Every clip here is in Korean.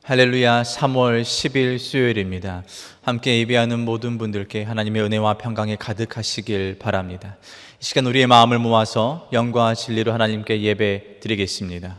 할렐루야. 3월 10일 수요일입니다. 함께 예배하는 모든 분들께 하나님의 은혜와 평강이 가득하시길 바랍니다. 이 시간 우리의 마음을 모아서 영과 진리로 하나님께 예배 드리겠습니다.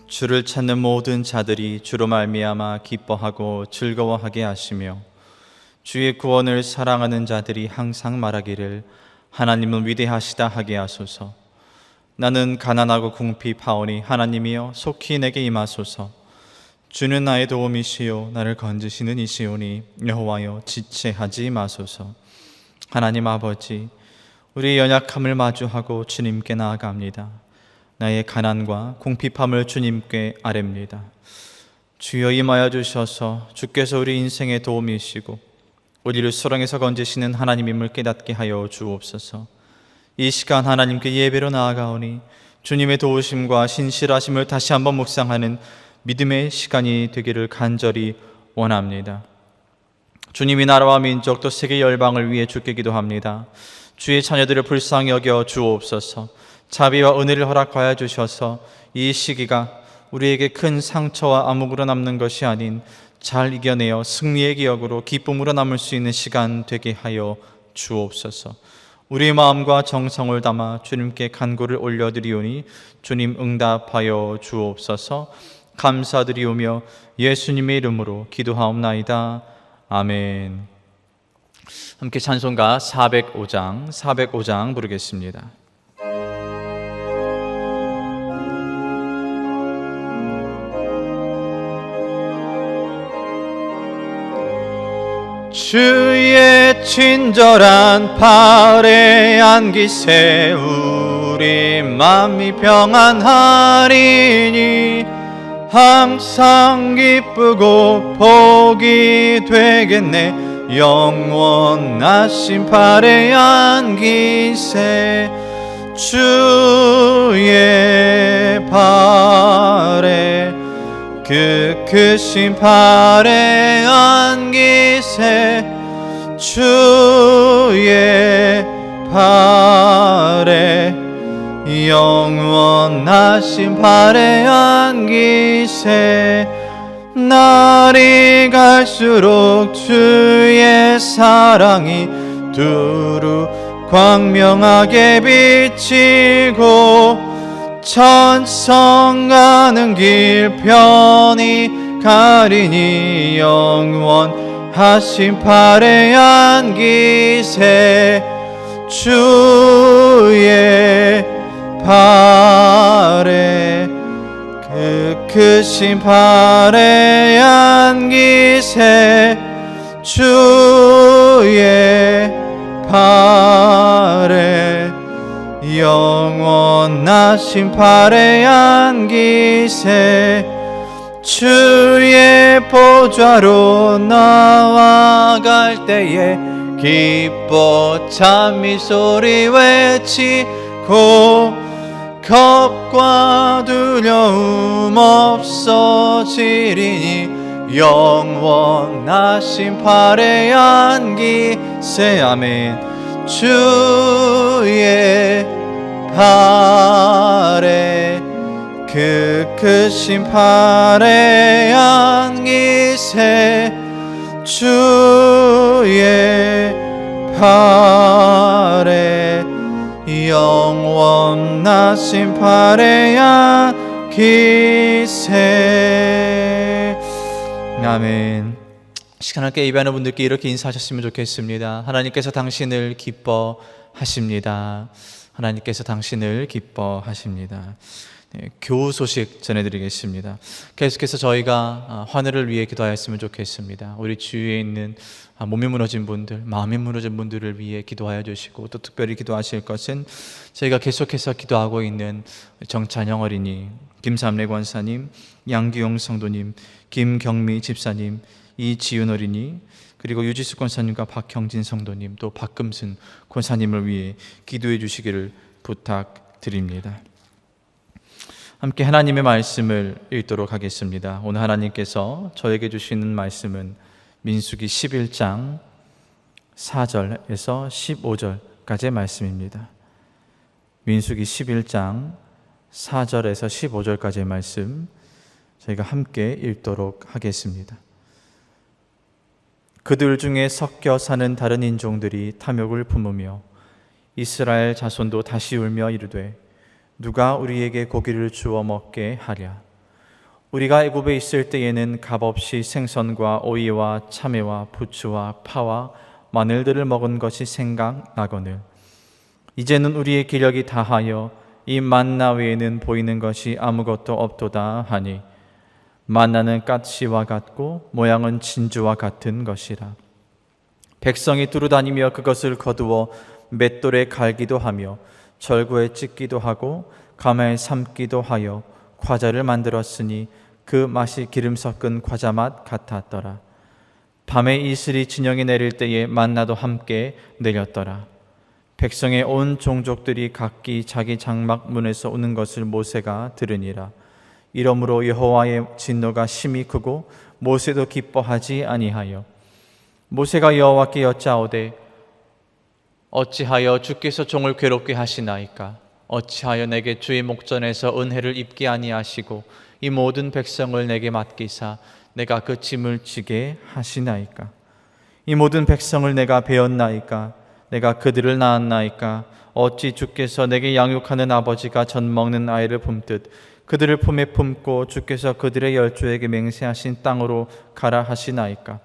주를 찾는 모든 자들이 주로 말미암아 기뻐하고 즐거워하게 하시며 주의 구원을 사랑하는 자들이 항상 말하기를 하나님은 위대하시다 하게 하소서. 나는 가난하고 궁핍하오니 하나님이여 속히 내게 임하소서. 주는 나의 도움이시요 나를 건지시는 이시오니 여호와여 지체하지 마소서. 하나님 아버지, 우리의 연약함을 마주하고 주님께 나아갑니다. 나의 가난과 궁핍함을 주님께 아뢰입니다. 주여 임하여 주셔서 주께서 우리 인생의 도움이시고 우리를 수렁에서 건지시는 하나님임을 깨닫게 하여 주옵소서. 이 시간 하나님께 예배로 나아가오니 주님의 도우심과 신실하심을 다시 한번 묵상하는 믿음의 시간이 되기를 간절히 원합니다. 주님이 나라와 민족 또 세계 열방을 위해 주께 기도합니다. 주의 자녀들을 불쌍히 여겨 주옵소서. 자비와 은혜를 허락하여 주셔서 이 시기가 우리에게 큰 상처와 암흑으로 남는 것이 아닌 잘 이겨내어 승리의 기억으로 기쁨으로 남을 수 있는 시간 되게 하여 주옵소서. 우리의 마음과 정성을 담아 주님께 간구를 올려드리오니 주님 응답하여 주옵소서. 감사드리오며 예수님의 이름으로 기도하옵나이다. 아멘. 함께 찬송가 405장 부르겠습니다. 주의 친절한 팔에 안기세 우리 맘이 평안하리니 항상 기쁘고 복이 되겠네. 영원하신 팔에 안기세 주의 팔에 그 크신 팔에 안기세 주의 팔에 영원하신 팔에 안기세 날이 갈수록 주의 사랑이 두루 광명하게 비치고 천성 가는 길 편히 가리니 영원하신 팔에 안기세 주의 팔에 그 크신 팔에 안기세 주의 팔에 영원하신 팔에 안기세 주의 보좌로 나아갈 때에 기뻐 찬미 소리 외치고 겁과 두려움 없어지리니 영원하신 팔에 안기세 아멘. 주의 팔에 그 크신 팔에 안기세 주의 팔에 영원하신 팔에 안기세 아멘. 시간 함께 예배하는 분들께 이렇게 인사하셨으면 좋겠습니다. 하나님께서 당신을 기뻐하십니다. 하나님께서 당신을 기뻐하십니다. 네, 교우 소식 전해드리겠습니다. 계속해서 저희가 하늘을 위해 기도하였으면 좋겠습니다. 우리 주위에 있는 몸이 무너진 분들, 마음이 무너진 분들을 위해 기도하여 주시고 또 특별히 기도하실 것은 저희가 계속해서 기도하고 있는 정찬영 어린이, 김삼래 권사님, 양규용 성도님, 김경미 집사님, 이지윤 어린이, 그리고 유지수 권사님과 박형진 성도님, 또 박금순 권사님을 위해 기도해 주시기를 부탁드립니다. 함께 하나님의 말씀을 읽도록 하겠습니다. 오늘 하나님께서 저에게 주시는 말씀은 민수기 11장 4절에서 15절까지의 말씀입니다. 민수기 11장 4절에서 15절까지의 말씀 저희가 함께 읽도록 하겠습니다. 그들 중에 섞여 사는 다른 인종들이 탐욕을 품으며 이스라엘 자손도 다시 울며 이르되 누가 우리에게 고기를 주어 먹게 하랴. 우리가 애굽에 있을 때에는 값없이 생선과 오이와 참외와 부추와 파와 마늘들을 먹은 것이 생각나거늘 이제는 우리의 기력이 다하여 이 만나 외에는 보이는 것이 아무것도 없도다 하니 만나는 까치와 같고 모양은 진주와 같은 것이라. 백성이 두루다니며 그것을 거두어 맷돌에 갈기도 하며 절구에 찢기도 하고 가마에 삶기도 하여 과자를 만들었으니 그 맛이 기름 섞은 과자 맛 같았더라. 밤에 이슬이 진영이 내릴 때에 만나도 함께 내렸더라. 백성의 온 종족들이 각기 자기 장막 문에서 우는 것을 모세가 들으니라. 이러므로 여호와의 진노가 심히 크고 모세도 기뻐하지 아니하여 모세가 여호와께 여짜오되 어찌하여 주께서 종을 괴롭게 하시나이까? 어찌하여 내게 주의 목전에서 은혜를 입게 아니하시고 이 모든 백성을 내게 맡기사 내가 그 짐을 지게 하시나이까? 이 모든 백성을 내가 배웠나이까? 내가 그들을 낳았나이까? 어찌 주께서 내게 양육하는 아버지가 젖 먹는 아이를 품듯 그들을 품에 품고 주께서 그들의 열조에게 맹세하신 땅으로 가라 하시나이까?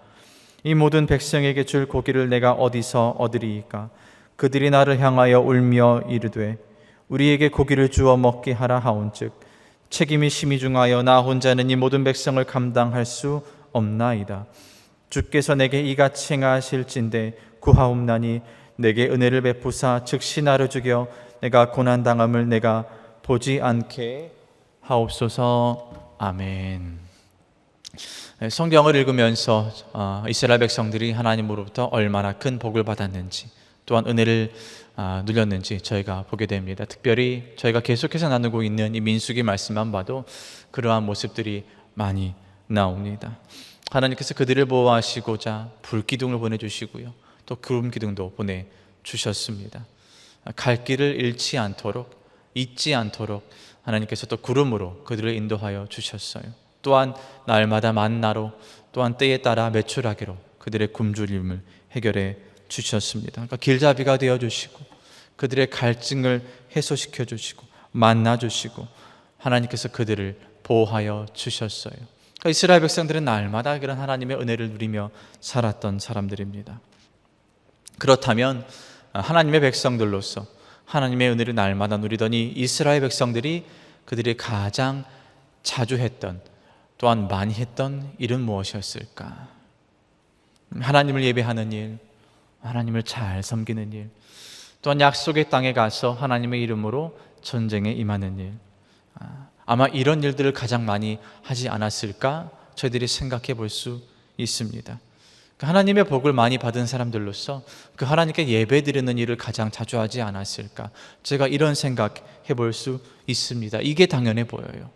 이 모든 백성에게 줄 고기를 내가 어디서 얻으리이까? 그들이 나를 향하여 울며 이르되 우리에게 고기를 주어 먹게 하라 하온즉 책임이 심히 중하여 나 혼자는 이 모든 백성을 감당할 수 없나이다. 주께서 내게 이같이 행하실진대 구하옵나니 내게 은혜를 베푸사 즉시 나를 죽여 내가 고난당함을 내가 보지 않게 하옵소서. 아멘. 성경을 읽으면서 이스라엘 백성들이 하나님으로부터 얼마나 큰 복을 받았는지 또한 은혜를 누렸는지 저희가 보게 됩니다. 특별히 저희가 계속해서 나누고 있는 이 민수기 말씀만 봐도 그러한 모습들이 많이 나옵니다. 하나님께서 그들을 보호하시고자 불기둥을 보내주시고요, 또 구름 기둥도 보내주셨습니다. 갈 길을 잃지 않도록, 잊지 않도록 하나님께서 또 구름으로 그들을 인도하여 주셨어요. 또한 날마다 만나로, 또한 때에 따라 메추라기로 그들의 굶주림을 해결해 주셨습니다. 그러니까 길잡이가 되어주시고 그들의 갈증을 해소시켜 주시고 만나 주시고 하나님께서 그들을 보호하여 주셨어요. 그러니까 이스라엘 백성들은 날마다 그런 하나님의 은혜를 누리며 살았던 사람들입니다. 그렇다면 하나님의 백성들로서 하나님의 은혜를 날마다 누리더니 이스라엘 백성들이 그들이 가장 자주 했던, 또한 많이 했던 일은 무엇이었을까? 하나님을 예배하는 일, 하나님을 잘 섬기는 일, 또한 약속의 땅에 가서 하나님의 이름으로 전쟁에 임하는 일, 아마 이런 일들을 가장 많이 하지 않았을까 저희들이 생각해 볼 수 있습니다. 하나님의 복을 많이 받은 사람들로서 그 하나님께 예배 드리는 일을 가장 자주 하지 않았을까, 제가 이런 생각해 볼 수 있습니다. 이게 당연해 보여요.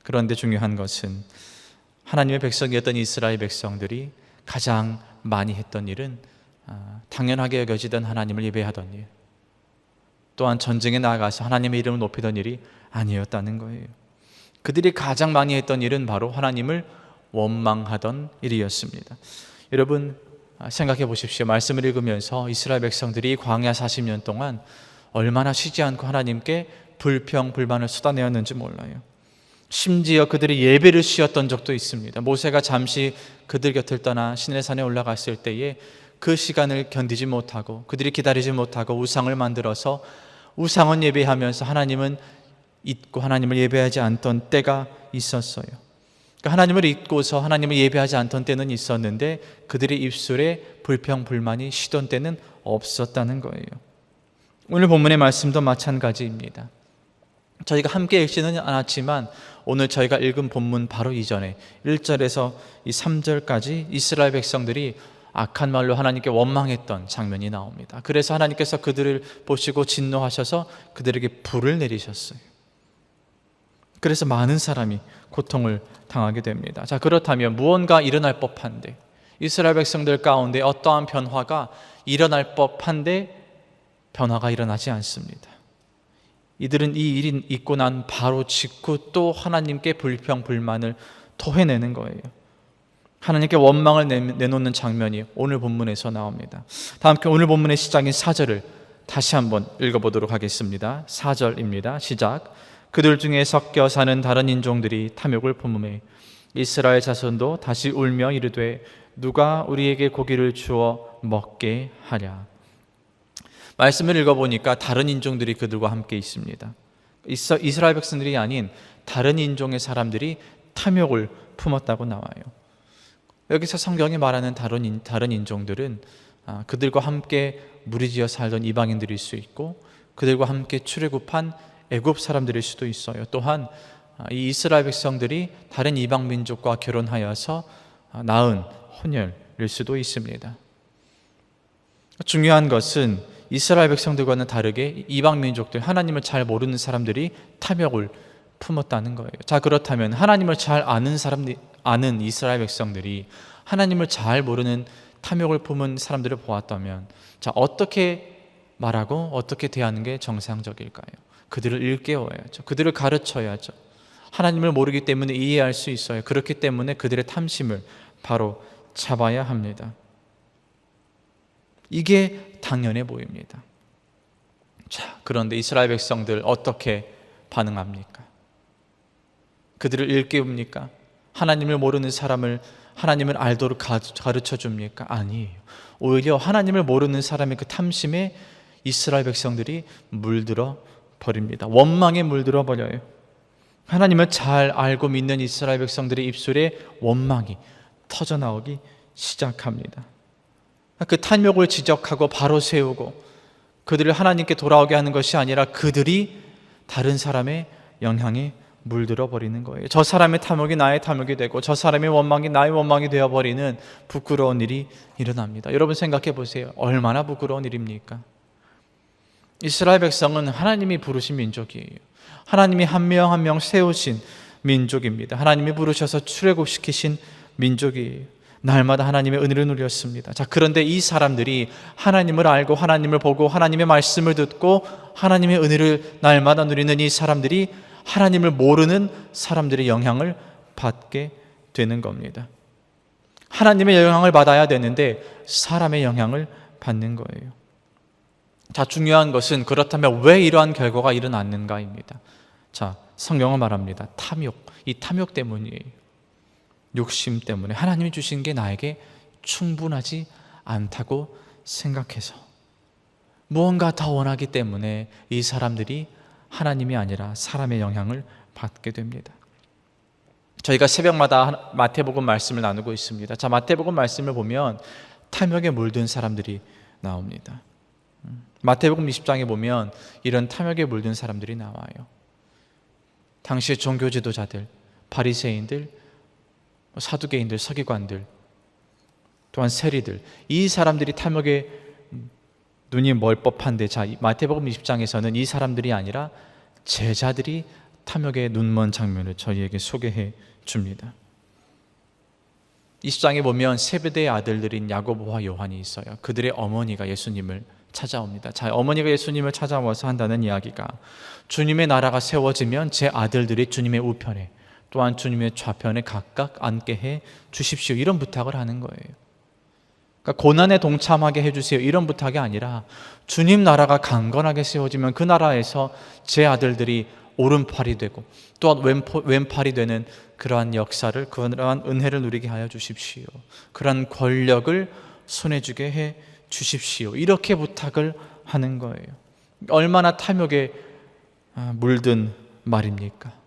그런데 중요한 것은 하나님의 백성이었던 이스라엘 백성들이 가장 많이 했던 일은 당연하게 여겨지던 하나님을 예배하던 일, 또한 전쟁에 나아가서 하나님의 이름을 높이던 일이 아니었다는 거예요. 그들이 가장 많이 했던 일은 바로 하나님을 원망하던 일이었습니다. 여러분 생각해 보십시오. 말씀을 읽으면서 이스라엘 백성들이 광야 40년 동안 얼마나 쉬지 않고 하나님께 불평, 불만을 쏟아내었는지 몰라요. 심지어 그들이 예배를 쉬었던 적도 있습니다. 모세가 잠시 그들 곁을 떠나 시내산에 올라갔을 때에 그 시간을 견디지 못하고 그들이 기다리지 못하고 우상을 만들어서 우상은 예배하면서 하나님은 잊고 하나님을 예배하지 않던 때가 있었어요. 그러니까 하나님을 잊고서 하나님을 예배하지 않던 때는 있었는데 그들의 입술에 불평, 불만이 쉬던 때는 없었다는 거예요. 오늘 본문의 말씀도 마찬가지입니다. 저희가 함께 읽지는 않았지만 오늘 저희가 읽은 본문 바로 이전에 1절에서 이 3절까지 이스라엘 백성들이 악한 말로 하나님께 원망했던 장면이 나옵니다. 그래서 하나님께서 그들을 보시고 진노하셔서 그들에게 불을 내리셨어요. 그래서 많은 사람이 고통을 당하게 됩니다. 자, 그렇다면 무언가 일어날 법한데, 이스라엘 백성들 가운데 어떠한 변화가 일어날 법한데 변화가 일어나지 않습니다. 이들은 이 일이 있고 난 바로 직후 또 하나님께 불평, 불만을 토해내는 거예요. 하나님께 원망을 내놓는 장면이 오늘 본문에서 나옵니다. 다 함께 오늘 본문의 시작인 4절을 다시 한번 읽어보도록 하겠습니다. 4절입니다. 시작. 그들 중에 섞여 사는 다른 인종들이 탐욕을 품음에 이스라엘 자손도 다시 울며 이르되 누가 우리에게 고기를 주어 먹게 하랴. 말씀을 읽어보니까 다른 인종들이 그들과 함께 있습니다. 이스라엘 백성들이 아닌 다른 인종의 사람들이 탐욕을 품었다고 나와요. 여기서 성경이 말하는 다른 인종들은 그들과 함께 무리지어 살던 이방인들일 수 있고 그들과 함께 출애굽한 애굽 사람들일 수도 있어요. 또한 이 이스라엘 백성들이 다른 이방 민족과 결혼하여서 낳은 혼혈일 수도 있습니다. 중요한 것은 이스라엘 백성들과는 다르게 이방 민족들, 하나님을 잘 모르는 사람들이 탐욕을 품었다는 거예요. 자, 그렇다면 하나님을 잘 아는 이스라엘 백성들이 하나님을 잘 모르는 탐욕을 품은 사람들을 보았다면, 자, 어떻게 말하고 어떻게 대하는 게 정상적일까요? 그들을 일깨워야죠. 그들을 가르쳐야죠. 하나님을 모르기 때문에 이해할 수 있어요. 그렇기 때문에 그들의 탐심을 바로 잡아야 합니다. 이게 당연해 보입니다. 자, 그런데 이스라엘 백성들 어떻게 반응합니까? 그들을 일깨웁니까? 하나님을 모르는 사람을 하나님을 알도록 가르쳐 줍니까? 아니에요. 오히려 하나님을 모르는 사람의 그 탐심에 이스라엘 백성들이 물들어 버립니다. 원망에 물들어 버려요. 하나님을 잘 알고 믿는 이스라엘 백성들의 입술에 원망이 터져 나오기 시작합니다. 그 탐욕을 지적하고 바로 세우고 그들을 하나님께 돌아오게 하는 것이 아니라 그들이 다른 사람의 영향에 물들어 버리는 거예요. 저 사람의 탐욕이 나의 탐욕이 되고 저 사람의 원망이 나의 원망이 되어버리는 부끄러운 일이 일어납니다. 여러분 생각해 보세요. 얼마나 부끄러운 일입니까? 이스라엘 백성은 하나님이 부르신 민족이에요. 하나님이 한 명 한 명 세우신 민족입니다. 하나님이 부르셔서 출애굽시키신 민족이에요. 날마다 하나님의 은혜를 누렸습니다. 자, 그런데 이 사람들이 하나님을 알고 하나님을 보고 하나님의 말씀을 듣고 하나님의 은혜를 날마다 누리는 이 사람들이 하나님을 모르는 사람들의 영향을 받게 되는 겁니다. 하나님의 영향을 받아야 되는데 사람의 영향을 받는 거예요. 자, 중요한 것은 그렇다면 왜 이러한 결과가 일어났는가입니다. 자, 성경은 말합니다. 탐욕, 이 탐욕 때문이에요. 욕심 때문에 하나님이 주신 게 나에게 충분하지 않다고 생각해서 무언가 더 원하기 때문에 이 사람들이 하나님이 아니라 사람의 영향을 받게 됩니다. 저희가 새벽마다 마태복음 말씀을 나누고 있습니다. 자, 마태복음 말씀을 보면 탐욕에 물든 사람들이 나옵니다. 마태복음 20장에 보면 이런 탐욕에 물든 사람들이 나와요. 당시의 종교 지도자들, 바리새인들, 사두개인들, 서기관들, 또한 세리들, 이 사람들이 탐욕에 눈이 멀 법한데, 자, 마태복음 20장에서는 이 사람들이 아니라 제자들이 탐욕에 눈먼 장면을 저희에게 소개해 줍니다. 20장에 보면 세베대의 아들들인 야고보와 요한이 있어요. 그들의 어머니가 예수님을 찾아옵니다. 자, 어머니가 예수님을 찾아와서 한다는 이야기가 주님의 나라가 세워지면 제 아들들이 주님의 우편에 또한 주님의 좌편에 각각 앉게 해 주십시오, 이런 부탁을 하는 거예요. 그러니까 고난에 동참하게 해주세요, 이런 부탁이 아니라 주님 나라가 강건하게 세워지면 그 나라에서 제 아들들이 오른팔이 되고 또한 왼팔이 되는 그러한 역사를, 그러한 은혜를 누리게 하여 주십시오, 그러한 권력을 손에 쥐게 해 주십시오, 이렇게 부탁을 하는 거예요. 얼마나 탐욕에 물든 말입니까?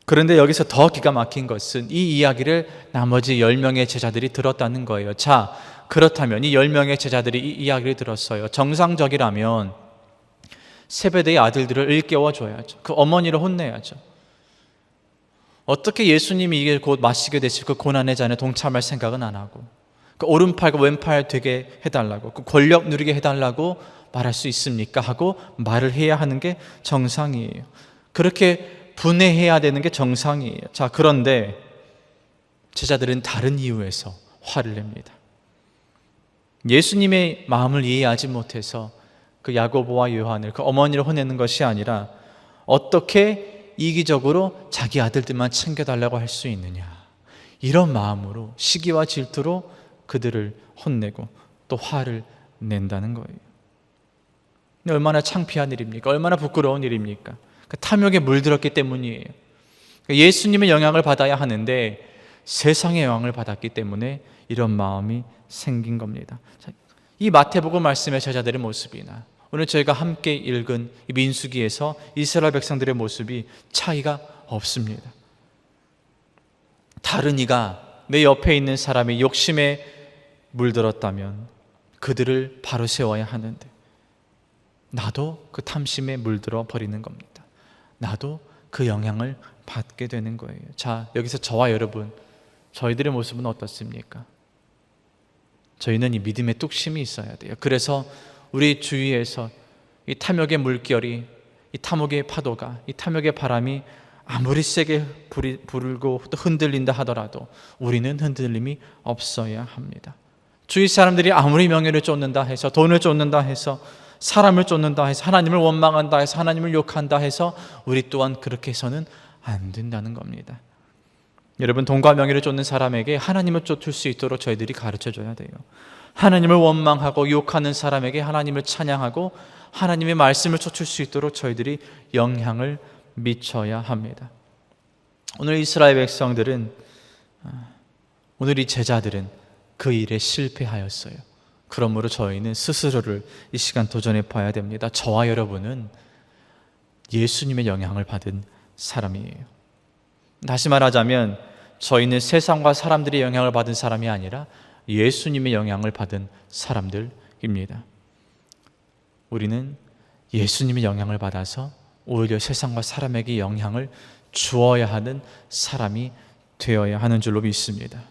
그런데 여기서 더 기가 막힌 것은 이 이야기를 나머지 10명의 제자들이 들었다는 거예요. 자, 그렇다면 이 10명의 제자들이 이 이야기를 들었어요. 정상적이라면 세베대의 아들들을 일깨워줘야죠. 그 어머니를 혼내야죠. 어떻게 예수님이 이게 곧 마시게 되실 그 고난의 잔에 동참할 생각은 안 하고 그 오른팔과 왼팔 되게 해달라고, 그 권력 누리게 해달라고 말할 수 있습니까? 하고 말을 해야 하는 게 정상이에요. 그렇게 분해해야 되는 게 정상이에요. 자, 그런데 제자들은 다른 이유에서 화를 냅니다. 예수님의 마음을 이해하지 못해서 그 야고보와 요한을, 그 어머니를 혼내는 것이 아니라 어떻게 이기적으로 자기 아들들만 챙겨달라고 할 수 있느냐, 이런 마음으로 시기와 질투로 그들을 혼내고 또 화를 낸다는 거예요. 얼마나 창피한 일입니까? 얼마나 부끄러운 일입니까? 그 탐욕에 물들었기 때문이에요. 예수님의 영향을 받아야 하는데 세상의 영향을 받았기 때문에 이런 마음이 생긴 겁니다. 이 마태복음 말씀의 제자들의 모습이나 오늘 저희가 함께 읽은 이 민수기에서 이스라엘 백성들의 모습이 차이가 없습니다. 다른 이가 내 옆에 있는 사람이 욕심에 물들었다면 그들을 바로 세워야 하는데 나도 그 탐심에 물들어 버리는 겁니다. 나도 그 영향을 받게 되는 거예요. 자, 여기서 저와 여러분, 저희들의 모습은 어떻습니까? 저희는 이 믿음의 뚝심이 있어야 돼요. 그래서 우리 주위에서 이 탐욕의 물결이, 이 탐욕의 파도가, 이 탐욕의 바람이 아무리 세게 불고 또 흔들린다 하더라도 우리는 흔들림이 없어야 합니다. 주위 사람들이 아무리 명예를 쫓는다 해서, 돈을 쫓는다 해서, 사람을 쫓는다 해서, 하나님을 원망한다 해서, 하나님을 욕한다 해서 우리 또한 그렇게 해서는 안 된다는 겁니다. 여러분, 돈과 명예를 쫓는 사람에게 하나님을 쫓을 수 있도록 저희들이 가르쳐줘야 돼요. 하나님을 원망하고 욕하는 사람에게 하나님을 찬양하고 하나님의 말씀을 쫓을 수 있도록 저희들이 영향을 미쳐야 합니다. 오늘 이스라엘 백성들은, 오늘 이 제자들은 그 일에 실패하였어요. 그러므로 저희는 스스로를 이 시간 도전해 봐야 됩니다. 저와 여러분은 예수님의 영향을 받은 사람이에요. 다시 말하자면 저희는 세상과 사람들의 영향을 받은 사람이 아니라 예수님의 영향을 받은 사람들입니다. 우리는 예수님의 영향을 받아서 오히려 세상과 사람에게 영향을 주어야 하는 사람이 되어야 하는 줄로 믿습니다.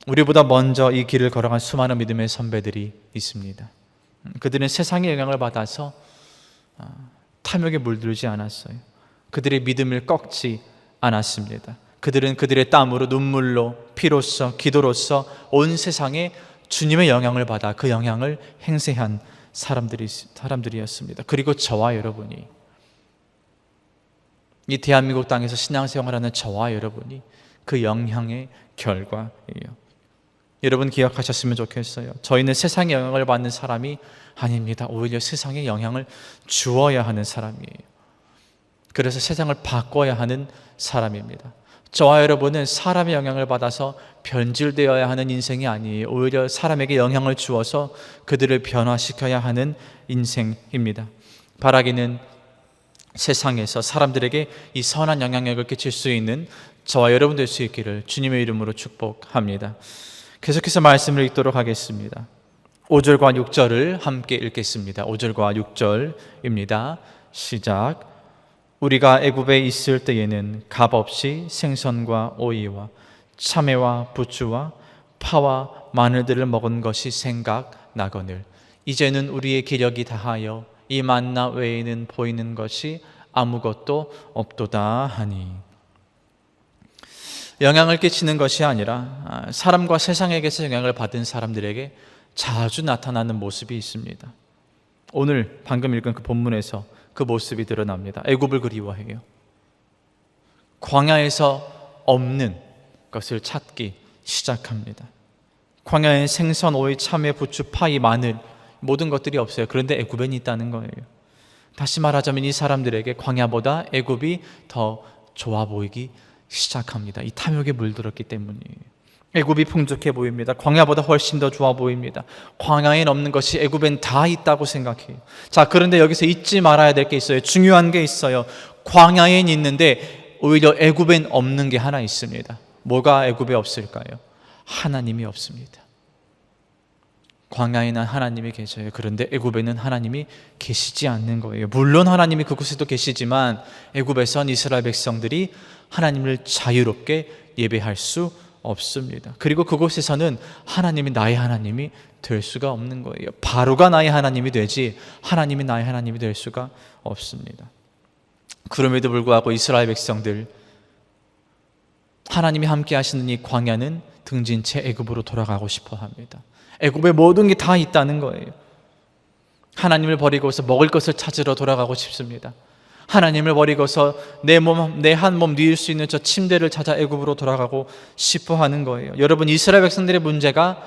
우리보다 먼저 이 길을 걸어간 수많은 믿음의 선배들이 있습니다. 그들은 세상의 영향을 받아서 탐욕에 물들지 않았어요. 그들의 믿음을 꺾지 않았습니다. 그들은 그들의 땀으로, 눈물로, 피로써, 기도로써 온 세상에 주님의 영향을 받아 그 영향을 행세한 사람들이었습니다. 그리고 저와 여러분이, 이 대한민국 땅에서 신앙생활하는 저와 여러분이 그 영향의 결과예요. 여러분 기억하셨으면 좋겠어요. 저희는 세상의 영향을 받는 사람이 아닙니다. 오히려 세상에 영향을 주어야 하는 사람이에요. 그래서 세상을 바꿔야 하는 사람입니다. 저와 여러분은 사람의 영향을 받아서 변질되어야 하는 인생이 아니에요. 오히려 사람에게 영향을 주어서 그들을 변화시켜야 하는 인생입니다. 바라기는 세상에서 사람들에게 이 선한 영향력을 끼칠 수 있는 저와 여러분 될 수 있기를 주님의 이름으로 축복합니다. 계속해서 말씀을 읽도록 하겠습니다. 5절과 6절을 함께 읽겠습니다. 5절과 6절입니다. 시작. 우리가 애굽에 있을 때에는 값없이 생선과 오이와 참외와 부추와 파와 마늘들을 먹은 것이 생각나거늘 이제는 우리의 기력이 다하여 이 만나 외에는 보이는 것이 아무것도 없도다 하니. 영향을 끼치는 것이 아니라 사람과 세상에게서 영향을 받은 사람들에게 자주 나타나는 모습이 있습니다. 오늘 방금 읽은 그 본문에서 그 모습이 드러납니다. 애굽을 그리워해요. 광야에서 없는 것을 찾기 시작합니다. 광야엔 생선, 오이, 참외, 부추, 파이, 마늘 모든 것들이 없어요. 그런데 애굽엔 있다는 거예요. 다시 말하자면 이 사람들에게 광야보다 애굽이 더 좋아 보이기 시작합니다. 이 탐욕에 물들었기 때문이에요. 애굽이 풍족해 보입니다. 광야보다 훨씬 더 좋아 보입니다. 광야엔 없는 것이 애굽엔 다 있다고 생각해요. 자, 그런데 여기서 잊지 말아야 될 게 있어요. 중요한 게 있어요. 광야엔 있는데 오히려 애굽엔 없는 게 하나 있습니다. 뭐가 애굽에 없을까요? 하나님이 없습니다. 광야에는 하나님이 계셔요. 그런데 애굽에는 하나님이 계시지 않는 거예요. 물론 하나님이 그곳에도 계시지만 애굽에선 이스라엘 백성들이 하나님을 자유롭게 예배할 수 없습니다. 그리고 그곳에서는 하나님이 나의 하나님이 될 수가 없는 거예요. 바로가 나의 하나님이 되지 하나님이 나의 하나님이 될 수가 없습니다. 그럼에도 불구하고 이스라엘 백성들, 하나님이 함께 하시는 이 광야는 등진 채 애굽으로 돌아가고 싶어 합니다. 애굽에 모든 게 다 있다는 거예요. 하나님을 버리고서 먹을 것을 찾으러 돌아가고 싶습니다. 하나님을 버리고서 내 한 몸 누일 수 있는 저 침대를 찾아 애굽으로 돌아가고 싶어 하는 거예요. 여러분, 이스라엘 백성들의 문제가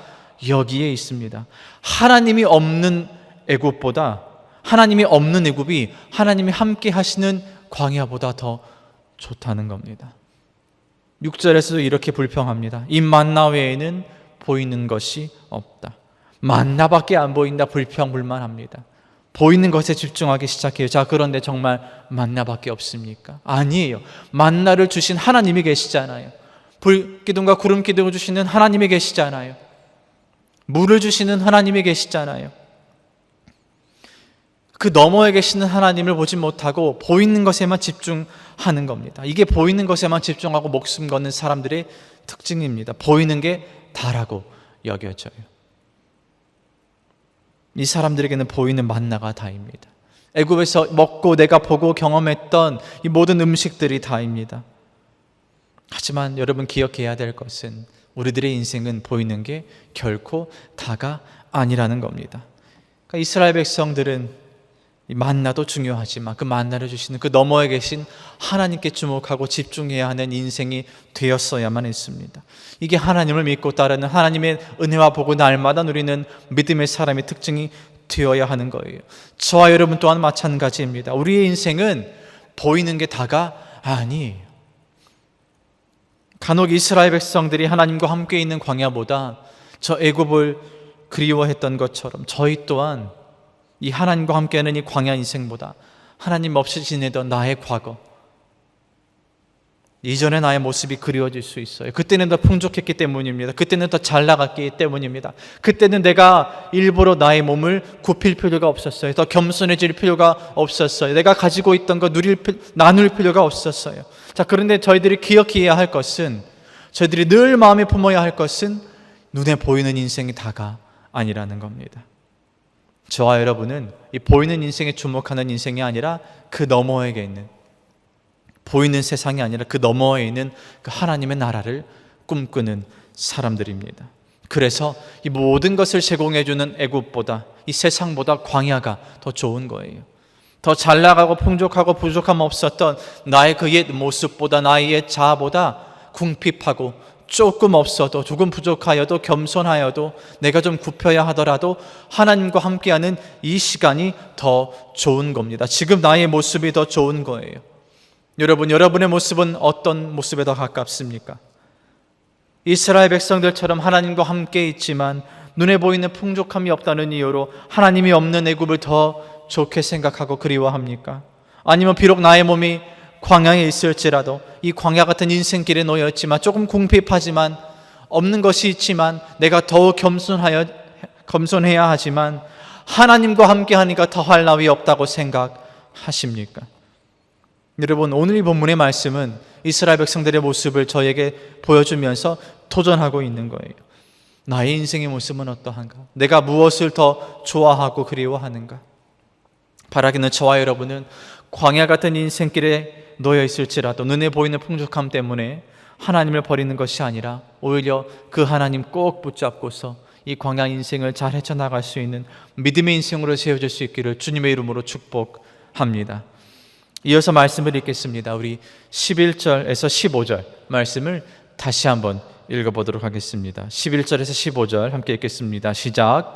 여기에 있습니다. 하나님이 없는 애굽보다, 하나님이 없는 애굽이 하나님이 함께 하시는 광야보다 더 좋다는 겁니다. 6절에서도 이렇게 불평합니다. 이 만나 외에는 보이는 것이 없다. 만나밖에 안 보인다. 불평불만합니다. 보이는 것에 집중하기 시작해요. 자, 그런데 정말 만나밖에 없습니까? 아니에요. 만나를 주신 하나님이 계시잖아요. 불기둥과 구름기둥을 주시는 하나님이 계시잖아요. 물을 주시는 하나님이 계시잖아요. 그 너머에 계시는 하나님을 보지 못하고 보이는 것에만 집중하는 겁니다. 이게 보이는 것에만 집중하고 목숨 거는 사람들의 특징입니다. 보이는 게 다라고 여겨져요. 이 사람들에게는 보이는 만나가 다입니다. 애굽에서 먹고 내가 보고 경험했던 이 모든 음식들이 다입니다. 하지만 여러분, 기억해야 될 것은 우리들의 인생은 보이는 게 결코 다가 아니라는 겁니다. 그러니까 이스라엘 백성들은 이 만나도 중요하지만 그 만나를 주시는 그 너머에 계신 하나님께 주목하고 집중해야 하는 인생이 되었어야만 했습니다. 이게 하나님을 믿고 따르는, 하나님의 은혜와 복을 날마다 누리는 믿음의 사람의 특징이 되어야 하는 거예요. 저와 여러분 또한 마찬가지입니다. 우리의 인생은 보이는 게 다가 아니에요. 간혹 이스라엘 백성들이 하나님과 함께 있는 광야보다 저 애굽을 그리워했던 것처럼 저희 또한 이 하나님과 함께하는 이 광야 인생보다 하나님 없이 지내던 나의 과거, 이전의 나의 모습이 그리워질 수 있어요. 그때는 더 풍족했기 때문입니다. 그때는 더 잘 나갔기 때문입니다. 그때는 내가 일부러 나의 몸을 굽힐 필요가 없었어요. 더 겸손해질 필요가 없었어요. 내가 가지고 있던 거 나눌 필요가 없었어요. 자, 그런데 저희들이 기억해야 할 것은, 저희들이 늘 마음에 품어야 할 것은 눈에 보이는 인생이 다가 아니라는 겁니다. 저와 여러분은 이 보이는 인생에 주목하는 인생이 아니라 그 너머에 있는, 보이는 세상이 아니라 그 너머에 있는 그 하나님의 나라를 꿈꾸는 사람들입니다. 그래서 이 모든 것을 제공해주는 애굽보다, 이 세상보다 광야가 더 좋은 거예요. 더 잘 나가고 풍족하고 부족함 없었던 나의 그 옛 모습보다, 나의 옛 자아보다 궁핍하고 조금 없어도, 조금 부족하여도, 겸손하여도, 내가 좀 굽혀야 하더라도 하나님과 함께하는 이 시간이 더 좋은 겁니다. 지금 나의 모습이 더 좋은 거예요. 여러분, 여러분의 모습은 어떤 모습에 더 가깝습니까? 이스라엘 백성들처럼 하나님과 함께 있지만 눈에 보이는 풍족함이 없다는 이유로 하나님이 없는 애굽을 더 좋게 생각하고 그리워합니까? 아니면 비록 나의 몸이 광야에 있을지라도 이 광야 같은 인생길에 놓였지만, 조금 궁핍하지만, 없는 것이 있지만 내가 더욱 겸손해야 하지만 하나님과 함께 하니까 더할 나위 없다고 생각하십니까? 여러분, 오늘 이 본문의 말씀은 이스라엘 백성들의 모습을 저에게 보여주면서 도전하고 있는 거예요. 나의 인생의 모습은 어떠한가? 내가 무엇을 더 좋아하고 그리워하는가? 바라기는 저와 여러분은 광야 같은 인생길에 놓여 있을지라도 눈에 보이는 풍족함 때문에 하나님을 버리는 것이 아니라 오히려 그 하나님 꼭 붙잡고서 이 광야 인생을 잘 헤쳐나갈 수 있는 믿음의 인생으로 세워질 수 있기를 주님의 이름으로 축복합니다. 이어서 말씀을 읽겠습니다. 우리 11절에서 15절 말씀을 다시 한번 읽어보도록 하겠습니다. 11절에서 15절 함께 읽겠습니다. 시작.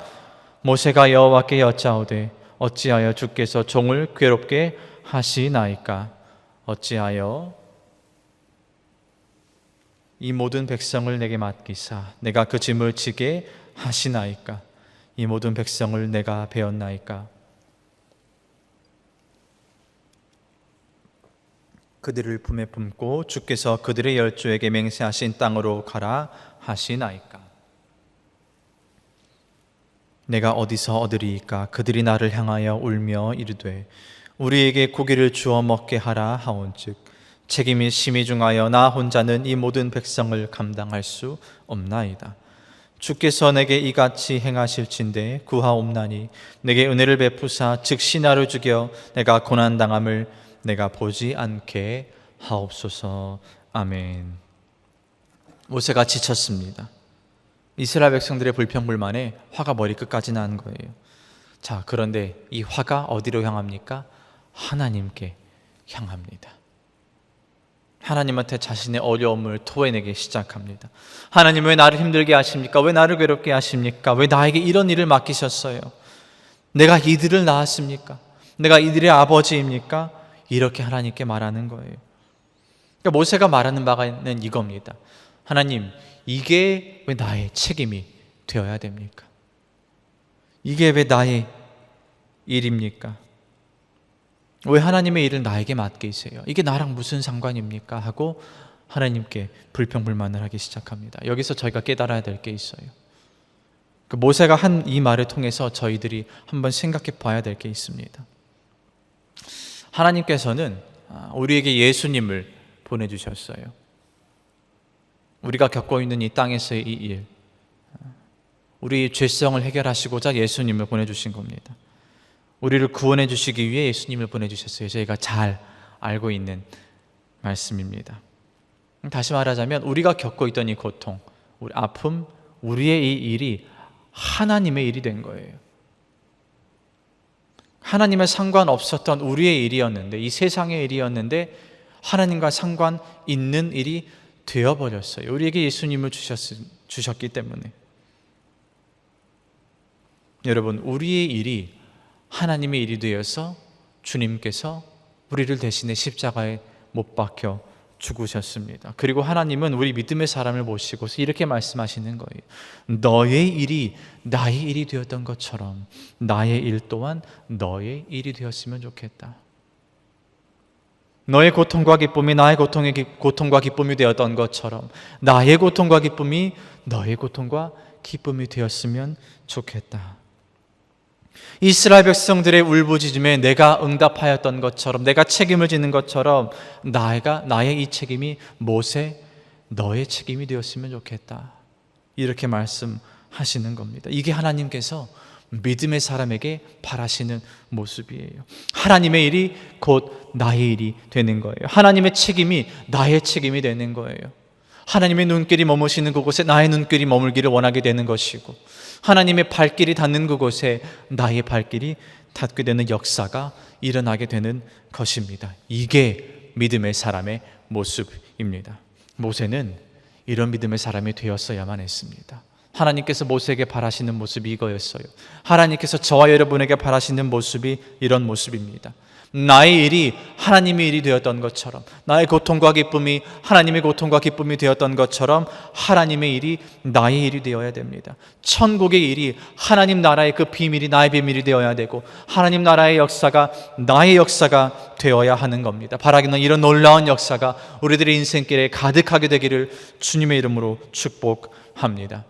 모세가 여호와께 여짜오되 어찌하여 주께서 종을 괴롭게 하시나이까? 어찌하여 이 모든 백성을 내게 맡기사 내가 그 짐을 지게 하시나이까? 이 모든 백성을 내가 배웠나이까? 그들을 품에 품고 주께서 그들의 열조에게 맹세하신 땅으로 가라 하시나이까? 내가 어디서 얻으리이까? 그들이 나를 향하여 울며 이르되 우리에게 고기를 주어 먹게 하라 하온즉 책임이 심히 중하여 나 혼자는 이 모든 백성을 감당할 수 없나이다. 주께서 내게 이같이 행하실진대 구하옵나니 내게 은혜를 베푸사 즉시 나를 죽여 내가 고난당함을 내가 보지 않게 하옵소서. 아멘. 모세가 지쳤습니다. 이스라엘 백성들의 불평불만에 화가 머리끝까지 난 거예요. 자, 그런데 이 화가 어디로 향합니까? 하나님께 향합니다. 하나님한테 자신의 어려움을 토해내기 시작합니다. 하나님, 왜 나를 힘들게 하십니까? 왜 나를 괴롭게 하십니까? 왜 나에게 이런 일을 맡기셨어요? 내가 이들을 낳았습니까? 내가 이들의 아버지입니까? 이렇게 하나님께 말하는 거예요. 그러니까 모세가 말하는 바는 이겁니다. 하나님, 이게 왜 나의 책임이 되어야 됩니까? 이게 왜 나의 일입니까? 왜 하나님의 일을 나에게 맡기세요? 이게 나랑 무슨 상관입니까? 하고 하나님께 불평불만을 하기 시작합니다. 여기서 저희가 깨달아야 될 게 있어요. 모세가 한 이 말을 통해서 저희들이 한번 생각해 봐야 될 게 있습니다. 하나님께서는 우리에게 예수님을 보내주셨어요. 우리가 겪고 있는 이 땅에서의 이 일, 우리 죄성을 해결하시고자 예수님을 보내주신 겁니다. 우리를 구원해 주시기 위해 예수님을 보내주셨어요. 저희가 잘 알고 있는 말씀입니다. 다시 말하자면 우리가 겪고 있던 이 고통, 우리 아픔, 우리의 이 일이 하나님의 일이 된 거예요. 하나님의 상관없었던 우리의 일이었는데, 이 세상의 일이었는데 하나님과 상관 있는 일이 되어버렸어요. 우리에게 예수님을 주셨기 때문에. 여러분, 우리의 일이 하나님의 일이 되어서 주님께서 우리를 대신해 십자가에 못 박혀 죽으셨습니다. 그리고 하나님은 우리 믿음의 사람을 보시고서 이렇게 말씀하시는 거예요. 너의 일이 나의 일이 되었던 것처럼 나의 일 또한 너의 일이 되었으면 좋겠다. 너의 고통과 기쁨이 나의 고통과 기쁨이 되었던 것처럼 나의 고통과 기쁨이 너의 고통과 기쁨이 되었으면 좋겠다. 이스라엘 백성들의 울부짖음에 내가 응답하였던 것처럼, 내가 책임을 지는 것처럼 나의 이 책임이 모세 너의 책임이 되었으면 좋겠다. 이렇게 말씀하시는 겁니다. 이게 하나님께서 믿음의 사람에게 바라시는 모습이에요. 하나님의 일이 곧 나의 일이 되는 거예요. 하나님의 책임이 나의 책임이 되는 거예요. 하나님의 눈길이 머무시는 그곳에 나의 눈길이 머물기를 원하게 되는 것이고, 하나님의 발길이 닿는 그곳에 나의 발길이 닿게 되는 역사가 일어나게 되는 것입니다. 이게 믿음의 사람의 모습입니다. 모세는 이런 믿음의 사람이 되었어야만 했습니다. 하나님께서 모세에게 바라시는 모습이 이거였어요. 하나님께서 저와 여러분에게 바라시는 모습이 이런 모습입니다. 나의 일이 하나님의 일이 되었던 것처럼, 나의 고통과 기쁨이 하나님의 고통과 기쁨이 되었던 것처럼 하나님의 일이 나의 일이 되어야 됩니다. 천국의 일이, 하나님 나라의 그 비밀이 나의 비밀이 되어야 되고, 하나님 나라의 역사가 나의 역사가 되어야 하는 겁니다. 바라기는 이런 놀라운 역사가 우리들의 인생길에 가득하게 되기를 주님의 이름으로 축복합니다.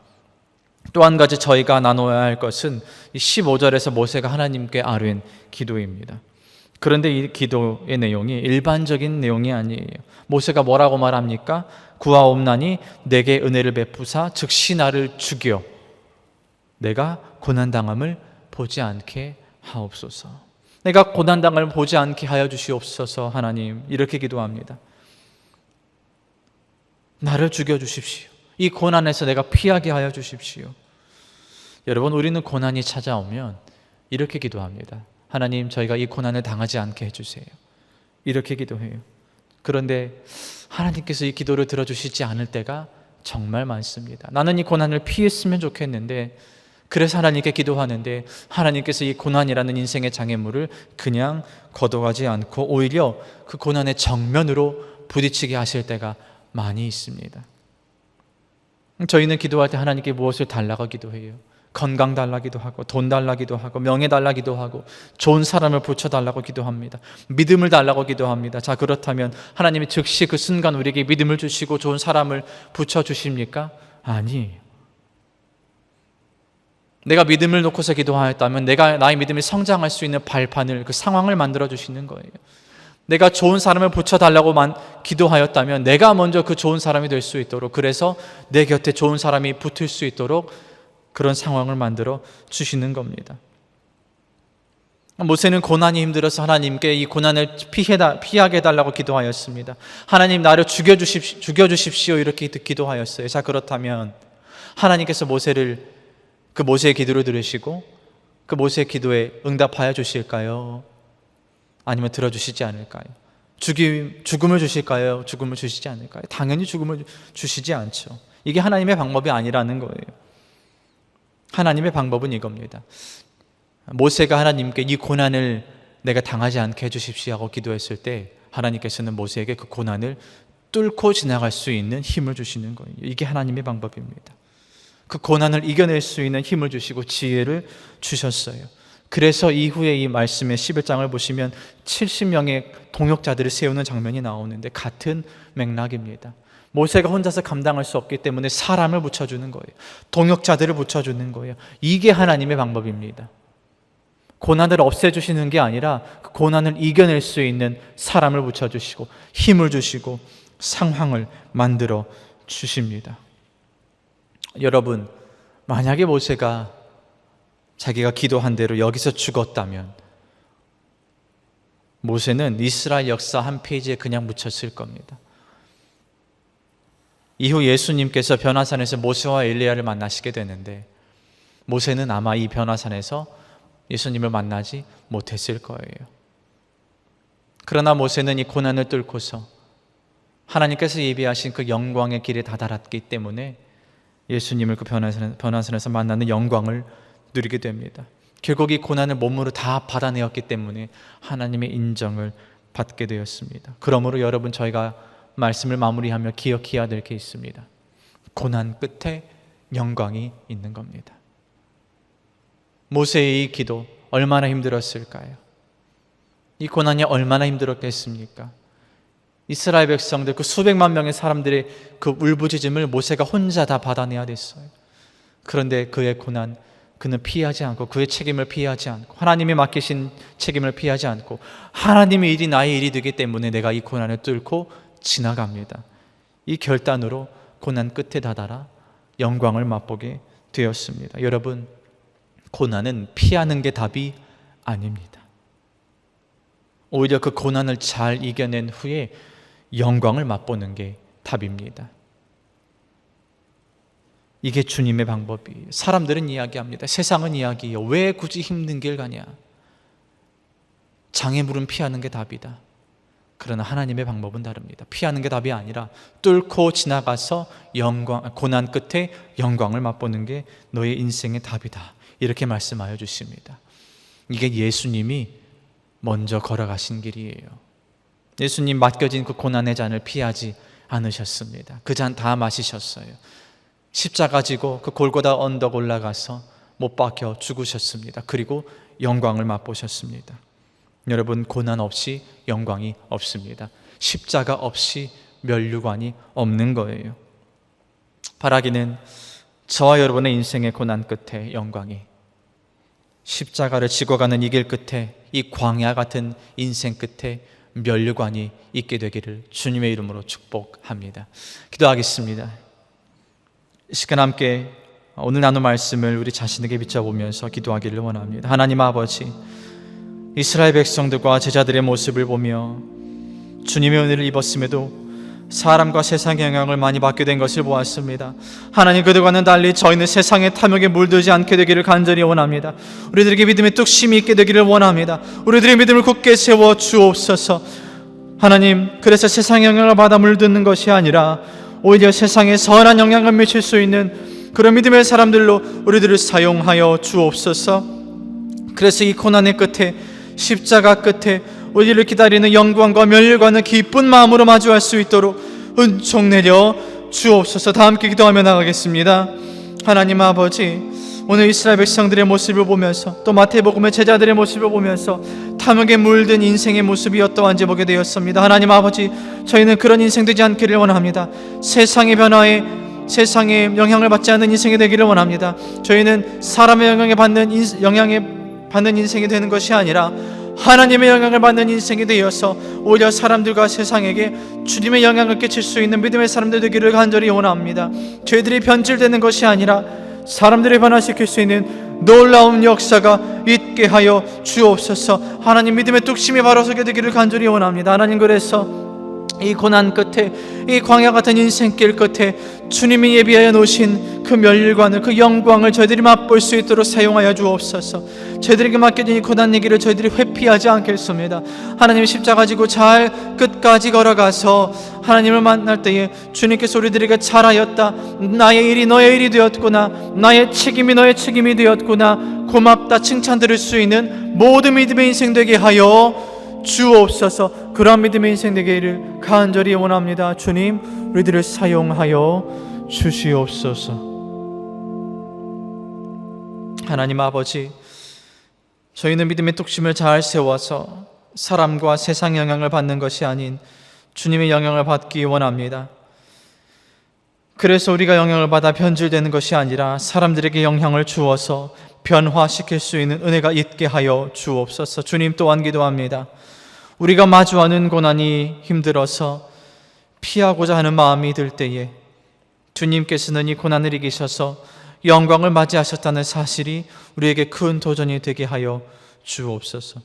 또 한 가지 저희가 나눠야 할 것은 15절에서 모세가 하나님께 아뢰는 기도입니다. 그런데 이 기도의 내용이 일반적인 내용이 아니에요. 모세가 뭐라고 말합니까? 구하옵나니 내게 은혜를 베푸사 즉시 나를 죽여 내가 고난당함을 보지 않게 하옵소서. 내가 고난당함을 보지 않게 하여 주시옵소서. 하나님, 이렇게 기도합니다. 나를 죽여주십시오. 이 고난에서 내가 피하게 하여 주십시오. 여러분, 우리는 고난이 찾아오면 이렇게 기도합니다. 하나님, 저희가 이 고난을 당하지 않게 해주세요. 이렇게 기도해요. 그런데 하나님께서 이 기도를 들어주시지 않을 때가 정말 많습니다. 나는 이 고난을 피했으면 좋겠는데, 그래서 하나님께 기도하는데 하나님께서 이 고난이라는 인생의 장애물을 그냥 걷어가지 않고 오히려 그 고난의 정면으로 부딪히게 하실 때가 많이 있습니다. 저희는 기도할 때 하나님께 무엇을 달라고 기도해요? 건강 달라기도 하고, 돈 달라기도 하고, 명예 달라기도 하고, 좋은 사람을 붙여달라고 기도합니다. 믿음을 달라고 기도합니다. 자, 그렇다면 하나님이 즉시 그 순간 우리에게 믿음을 주시고 좋은 사람을 붙여주십니까? 아니에요. 내가 믿음을 놓고서 기도하였다면 나의 믿음이 성장할 수 있는 발판을, 그 상황을 만들어 주시는 거예요. 내가 좋은 사람을 붙여달라고 기도하였다면 내가 먼저 그 좋은 사람이 될 수 있도록, 그래서 내 곁에 좋은 사람이 붙을 수 있도록 그런 상황을 만들어 주시는 겁니다. 모세는 고난이 힘들어서 하나님께 이 고난을 피하게 해달라고 기도하였습니다. 하나님, 나를 죽여주십시오 이렇게 기도하였어요. 자, 그렇다면 하나님께서 그 모세의 기도를 들으시고 그 모세의 기도에 응답하여 주실까요? 아니면 들어주시지 않을까요? 죽음을 주실까요? 죽음을 주시지 않을까요? 당연히 죽음을 주시지 않죠. 이게 하나님의 방법이 아니라는 거예요. 하나님의 방법은 이겁니다. 모세가 하나님께 이 고난을 내가 당하지 않게 해주십시오 하고 기도했을 때 하나님께서는 모세에게 그 고난을 뚫고 지나갈 수 있는 힘을 주시는 거예요. 이게 하나님의 방법입니다. 그 고난을 이겨낼 수 있는 힘을 주시고 지혜를 주셨어요. 그래서 이후에 이 말씀의 11장을 보시면 70명의 동역자들을 세우는 장면이 나오는데 같은 맥락입니다. 모세가 혼자서 감당할 수 없기 때문에 사람을 붙여주는 거예요. 동역자들을 붙여주는 거예요. 이게 하나님의 방법입니다. 고난을 없애주시는 게 아니라 그 고난을 이겨낼 수 있는 사람을 붙여주시고 힘을 주시고 상황을 만들어 주십니다. 여러분, 만약에 모세가 자기가 기도한 대로 여기서 죽었다면 모세는 이스라엘 역사 한 페이지에 그냥 묻혔을 겁니다. 이후 예수님께서 변화산에서 모세와 엘리야를 만나시게 되는데 모세는 아마 이 변화산에서 예수님을 만나지 못했을 거예요. 그러나 모세는 이 고난을 뚫고서 하나님께서 예비하신 그 영광의 길에 다다랐기 때문에 예수님을 그 변화산에서 만나는 영광을 누리게 됩니다. 결국 이 고난을 몸으로 다 받아내었기 때문에 하나님의 인정을 받게 되었습니다. 그러므로 여러분, 저희가 말씀을 마무리하며 기억해야 될 게 있습니다. 고난 끝에 영광이 있는 겁니다. 모세의 이 기도 얼마나 힘들었을까요? 이 고난이 얼마나 힘들었겠습니까? 이스라엘 백성들, 그 수백만 명의 사람들의 그 울부짖음을 모세가 혼자 다 받아내야 됐어요. 그런데 그의 고난, 그는 피하지 않고 그의 책임을 피하지 않고 하나님이 맡기신 책임을 피하지 않고 하나님의 일이 나의 일이 되기 때문에 내가 이 고난을 뚫고 지나갑니다. 이 결단으로 고난 끝에 다다라 영광을 맛보게 되었습니다. 여러분, 고난은 피하는 게 답이 아닙니다. 오히려 그 고난을 잘 이겨낸 후에 영광을 맛보는 게 답입니다. 이게 주님의 방법이에요. 사람들은 이야기합니다. 세상은 이야기해요. 왜 굳이 힘든 길 가냐? 장애물은 피하는 게 답이다. 그러나 하나님의 방법은 다릅니다. 피하는 게 답이 아니라 뚫고 지나가서 고난 끝에 영광을 맛보는 게 너의 인생의 답이다. 이렇게 말씀하여 주십니다. 이게 예수님이 먼저 걸어가신 길이에요. 예수님 맡겨진 그 고난의 잔을 피하지 않으셨습니다. 그 잔 다 마시셨어요. 십자가 지고 그 골고다 언덕 올라가서 못 박혀 죽으셨습니다. 그리고 영광을 맛보셨습니다. 여러분, 고난 없이 영광이 없습니다. 십자가 없이 면류관이 없는 거예요. 바라기는 저와 여러분의 인생의 고난 끝에 영광이, 십자가를 지고 가는 이 길 끝에, 이 광야 같은 인생 끝에 면류관이 있게 되기를 주님의 이름으로 축복합니다. 기도하겠습니다. 이 시간 함께 오늘 나눈 말씀을 우리 자신에게 비춰보면서 기도하기를 원합니다. 하나님 아버지, 이스라엘 백성들과 제자들의 모습을 보며 주님의 은혜를 입었음에도 사람과 세상의 영향을 많이 받게 된 것을 보았습니다. 하나님, 그들과는 달리 저희는 세상의 탐욕에 물들지 않게 되기를 간절히 원합니다. 우리들에게 믿음의 뚝심이 있게 되기를 원합니다. 우리들의 믿음을 굳게 세워 주옵소서. 하나님, 그래서 세상의 영향을 받아 물드는 것이 아니라 오히려 세상에 선한 영향을 미칠 수 있는 그런 믿음의 사람들로 우리들을 사용하여 주옵소서. 그래서 이 고난의 끝에, 십자가 끝에 우리를 기다리는 영광과 면류관을 기쁜 마음으로 마주할 수 있도록 은총 내려 주옵소서. 다 함께 기도하며 나가겠습니다. 하나님 아버지, 오늘 이스라엘 백성들의 모습을 보면서 또 마태복음의 제자들의 모습을 보면서 탐욕에 물든 인생의 모습이 어떠한지 보게 되었습니다. 하나님 아버지, 저희는 그런 인생 되지 않기를 원합니다. 세상의 변화에, 세상의 영향을 받지 않는 인생이 되기를 원합니다. 저희는 사람의 영향에 받는 인생이 되는 것이 아니라 하나님의 영향을 받는 인생이 되어서 오히려 사람들과 세상에게 주님의 영향을 끼칠 수 있는 믿음의 사람들 되기를 간절히 원합니다. 저희들이 변질되는 것이 아니라 사람들을 변화시킬 수 있는 놀라운 역사가 있게 하여 주옵소서. 하나님, 믿음의 뚝심이 바로 서게 되기를 간절히 원합니다. 하나님, 그래서 이 고난 끝에, 이 광야 같은 인생길 끝에 주님이 예비하여 놓으신 그 멸관을, 그 영광을 저희들이 맛볼 수 있도록 사용하여 주옵소서. 저희들에게 맡겨진 이 고난 얘기를 저희들이 회피하지 않겠습니다. 하나님, 십자가 지고 잘 끝까지 걸어가서 하나님을 만날 때에 주님께서 우리들에게 잘하였다, 나의 일이 너의 일이 되었구나, 나의 책임이 너의 책임이 되었구나, 고맙다 칭찬 들을 수 있는 모든 믿음의 인생 되게 하여 주옵소서. 그러한 믿음의 인생 되기를 간절히 원합니다. 주님, 우리들을 사용하여 주시옵소서. 하나님 아버지, 저희는 믿음의 뚝심을 잘 세워서 사람과 세상 영향을 받는 것이 아닌 주님의 영향을 받기 원합니다. 그래서 우리가 영향을 받아 변질되는 것이 아니라 사람들에게 영향을 주어서 변화시킬 수 있는 은혜가 있게 하여 주옵소서. 주님, 또한 기도합니다. 우리가 마주하는 고난이 힘들어서 피하고자 하는 마음이 들 때에 주님께서는 이 고난을 이기셔서 영광을 맞이하셨다는 사실이 우리에게 큰 도전이 되게 하여 주옵소서.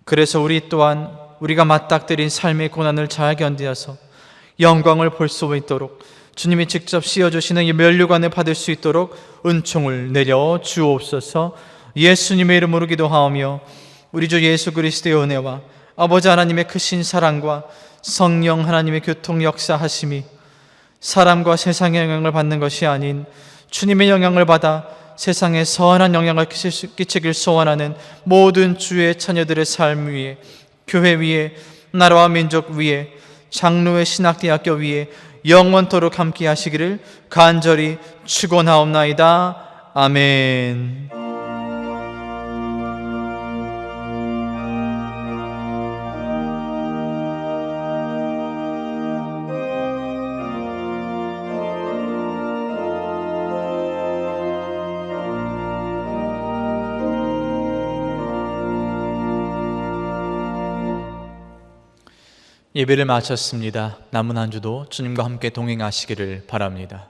그래서 우리 또한 우리가 맞닥뜨린 삶의 고난을 잘 견디어서 영광을 볼 수 있도록 주님이 직접 씌워주시는 이 면류관을 받을 수 있도록 은총을 내려 주옵소서. 예수님의 이름으로 기도하오며 우리 주 예수 그리스도의 은혜와 아버지 하나님의 크신 사랑과 성령 하나님의 교통 역사하심이 사람과 세상의 영향을 받는 것이 아닌 주님의 영향을 받아 세상에 선한 영향을 끼치길 소원하는 모든 주의 자녀들의 삶 위에, 교회 위에, 나라와 민족 위에, 장로의 신학대학교 위에 영원토록 함께 하시기를 간절히 축원하옵나이다. 아멘. 예배를 마쳤습니다. 남은 한 주도 주님과 함께 동행하시기를 바랍니다.